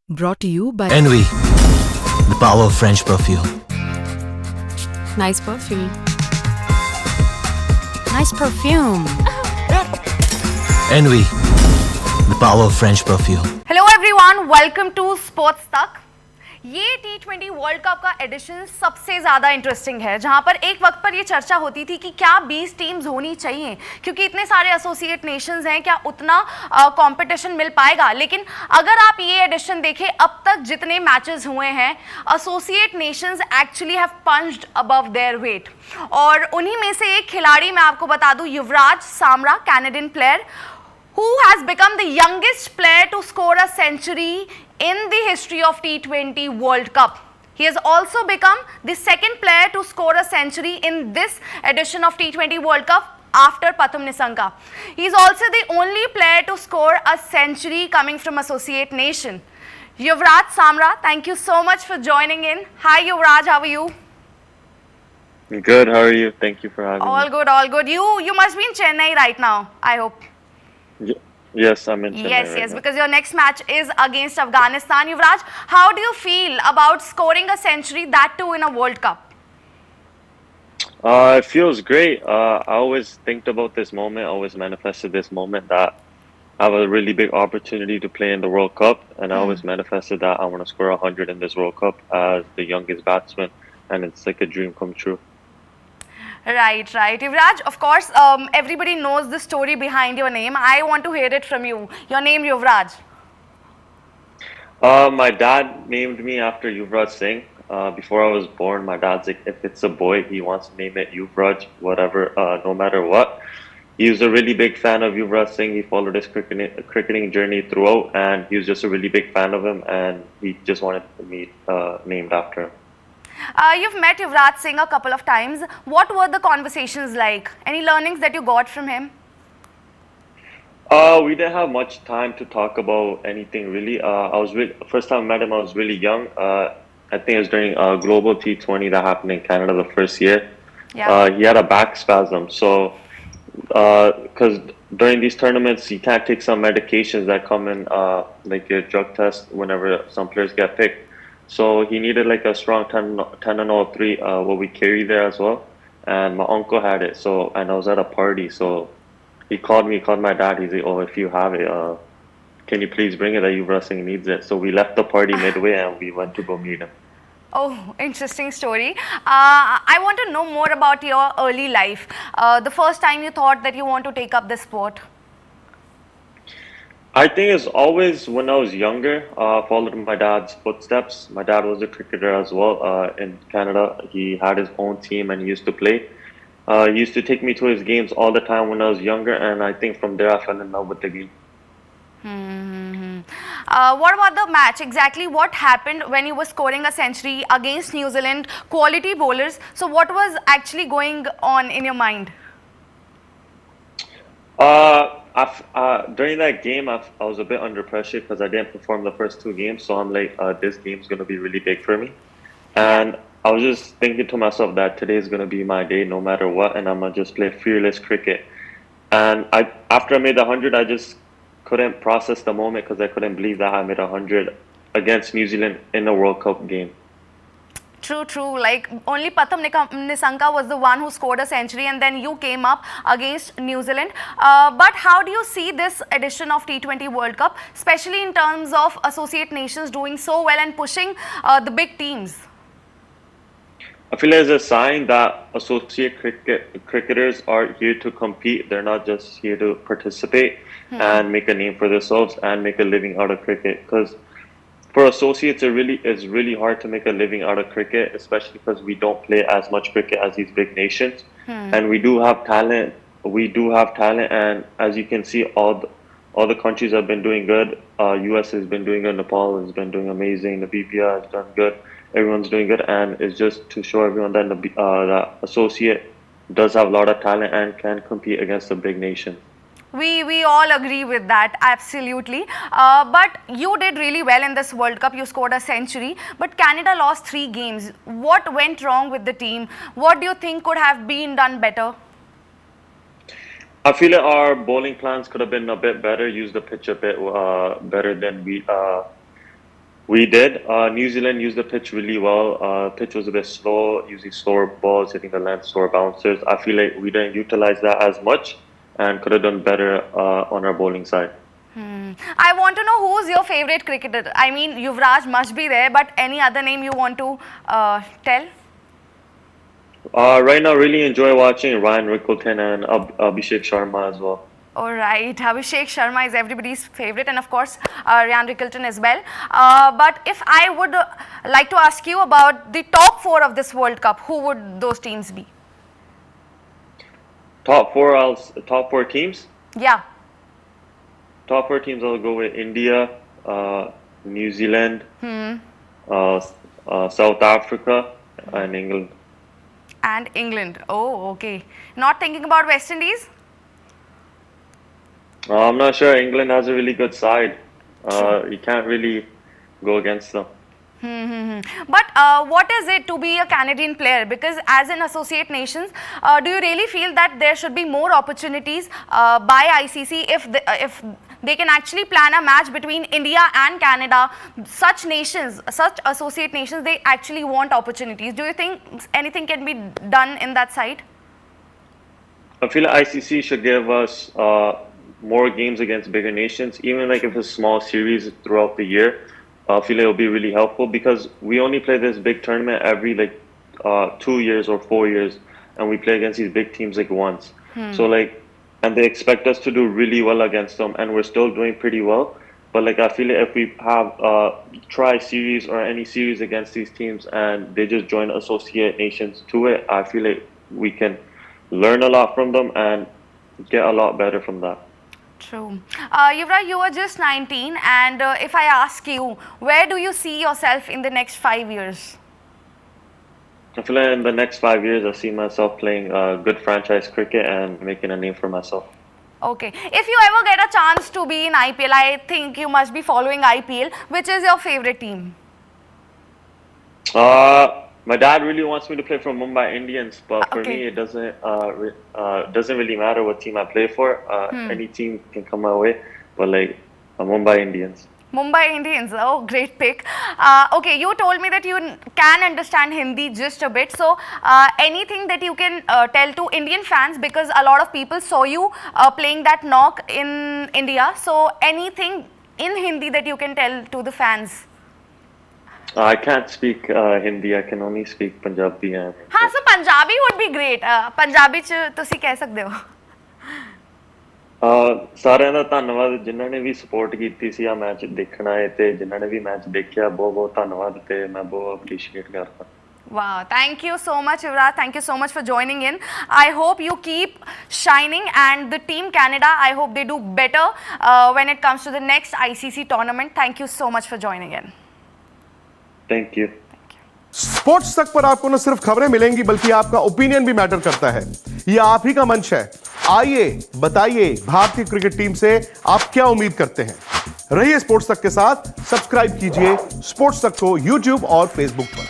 Brought to you by Envy, the power of French perfume. Nice perfume. Nice perfume. Envy, the power of French perfume. Hello everyone, welcome to Sports Tak. ये टी20 world cup का edition सबसे ज़्यादा interesting है, जहां पर एक वक्त पर ये चर्चा होती थी कि क्या 20 टीम्स होनी चाहिए, क्योंकि इतने सारे एसोसिएट नेशंस हैं, क्या उतना कंपटीशन मिल पाएगा। लेकिन अगर आप ये एडिशन देखें, अब तक जितने मैचेस हुए हैं, associate nations actually have punched above their weight. और उन्हीं में से एक खिलाड़ी मैं आपको बता दूं, Yuvraj Samra, Canadian player, who has become the youngest player to score a century in the history of T20 World Cup. He has also become the second player to score a century in this edition of T20 World Cup after Pathum Nissanka. He is also the only player to score a century coming from associate nation. Yuvraj Samra, thank you so much for joining in. Hi Yuvraj, how are you? Good, how are you? Thank you for having All me. good, all good. You must be in Chennai right now, I hope. Yes, I'm in Chennai Yes, right yes, now. because your next match is against Afghanistan. Yuvraj, how do you feel about scoring a century, that too in a World Cup? It feels great. I always think about this moment, always manifested this moment that I have a really big opportunity to play in the World Cup, and I always manifested that I want to score 100 in this World Cup as the youngest batsman, and it's like a dream come true. Right, right. Yuvraj, of course, everybody knows the story behind your name. I want to hear it from you. Your name, Yuvraj. My dad named me after Yuvraj Singh. Before I was born, my dad's like, if it's a boy, he wants to name it Yuvraj, whatever, no matter what. He was a really big fan of Yuvraj Singh. He followed his cricketing journey throughout, and he was just a really big fan of him, and he just wanted me named after him. You've met Yuvraj Singh a couple of times. What were the conversations like? Any learnings that you got from him? We didn't have much time to talk about anything really. First time I met him, I was really young. I think it was during Global T20 that happened in Canada the first year. Yeah. He had a back spasm, so because during these tournaments you can't take some medications that come in like your drug test whenever some players get picked. So he needed like a strong 10 what we carry there as well. And my uncle had it, and I was at a party, so he called my dad. He's like, "Oh, if you have it, can you please bring it? That Yuvraj Singh needs it." So we left the party midway and we went to go meet him. Oh, interesting story. I want to know more about your early life. The first time you thought that you want to take up this sport. I think it's always when I was younger, followed in my dad's footsteps. My dad was a cricketer as well in Canada. He had his own team and he used to play. He used to take me to his games all the time when I was younger, and I think from there I fell in love with the game. What about the match? Exactly what happened when you were scoring a century against New Zealand, quality bowlers? So what was actually going on in your mind? During that game, I was a bit under pressure because I didn't perform the first two games. So I'm like, this game's going to be really big for me. And I was just thinking to myself that today's going to be my day no matter what. And I'm going to just play fearless cricket. And after I made the 100, I just couldn't process the moment because I couldn't believe that I made 100 against New Zealand in a World Cup game. True, true. Like only Pathum Nissanka was the one who scored a century, and then you came up against New Zealand. But how do you see this edition of T20 World Cup, especially in terms of associate nations doing so well and pushing the big teams? I feel as a sign that associate cricketers are here to compete. They're not just here to participate and make a name for themselves and make a living out of cricket. Because for associates, it's really hard to make a living out of cricket, especially because we don't play as much cricket as these big nations. And we do have talent. And as you can see, all the countries have been doing good. US has been doing good. Nepal has been doing amazing. The BPI has done good. Everyone's doing good, and it's just to show everyone that the associate does have a lot of talent and can compete against a big nation. We all agree with that, absolutely. But you did really well in this World Cup. You scored a century, but Canada lost 3 games. What went wrong with the team? What do you think could have been done better? I feel like our bowling plans could have been a bit better, use the pitch a bit better than We did. New Zealand used the pitch really well. Pitch was a bit slow, using slower balls, hitting the length, slower bouncers. I feel like we didn't utilize that as much and could have done better on our bowling side. I want to know who's your favorite cricketer. I mean, Yuvraj must be there, but any other name you want to tell? Right now, really enjoy watching Ryan Rickelton and Abhishek Sharma as well. All right, Abhishek Sharma is everybody's favorite, and of course, Ryan Rickelton as well. But if I would like to ask you about the top 4 of this World Cup, who would those teams be? Top four teams? Yeah. Top 4 teams, I'll go with India, New Zealand, South Africa, and England. And England. Oh, okay. Not thinking about West Indies? I'm not sure. England has a really good side. You can't really go against them. But what is it to be a Canadian player? Because as an associate nations, do you really feel that there should be more opportunities by ICC if they can actually plan a match between India and Canada? Such nations, such associate nations, they actually want opportunities. Do you think anything can be done in that side? I feel like ICC should give us more games against bigger nations, even like if it's small series throughout the year. I feel like it'll be really helpful because we only play this big tournament every 2 years or 4 years, and we play against these big teams like once. So and they expect us to do really well against them, and we're still doing pretty well. But I feel like if we have try series or any series against these teams and they just join associate nations to it, I feel like we can learn a lot from them and get a lot better from that. True. Yuvraj, you are just 19, and if I ask you, where do you see yourself in the next 5 years? I feel like in the next 5 years, I see myself playing good franchise cricket and making a name for myself. Okay. If you ever get a chance to be in IPL, I think you must be following IPL. Which is your favorite team? My dad really wants me to play for Mumbai Indians, but for me, it doesn't really matter what team I play for. Any team can come my way, but Mumbai Indians. Mumbai Indians. Oh, great pick. Okay, you told me that you can understand Hindi just a bit. So, anything that you can tell to Indian fans, because a lot of people saw you playing that knock in India. So, anything in Hindi that you can tell to the fans? I can't speak Hindi. I can only speak Punjabi. हाँ, so Punjabi would be great. Punjabi च तुसी कह सकते हो. ਸਾਰਿਆਂ ਦਾ ਧੰਨਵਾਦ ਜਿਨ੍ਹਾਂ ਨੇ ਵੀ ਸਪੋਰਟ ਕੀਤੀ ਸੀ ਆ ਮੈਚ ਦੇਖਣ ਆਏ ਤੇ ਜਿਨ੍ਹਾਂ ਨੇ ਵੀ ਮੈਚ ਦੇਖਿਆ ਬਹੁਤ ਬਹੁਤ ਧੰਨਵਾਦ ਤੇ ਮੈਂ ਬਹੁਤ ਅਪਰੀਸ਼ੀਏਟ ਕਰਦਾ. Wow, thank you so much, Yuvraj. Thank you so much for joining in. I hope you keep shining, and the team Canada, I hope they do better when it comes to the next ICC tournament. Thank you so much for joining in. Thank you. Sports तक पर आपको न सिर्फ खबरें मिलेंगी बल्कि आपका opinion भी मैटर करता है. यह आप ही का मंच है. आइए बताइए भारतीय क्रिकेट टीम से आप क्या उम्मीद करते हैं. रहिए स्पोर्ट्स तक के साथ. सब्सक्राइब कीजिए स्पोर्ट्स तक को YouTube और Facebook पर.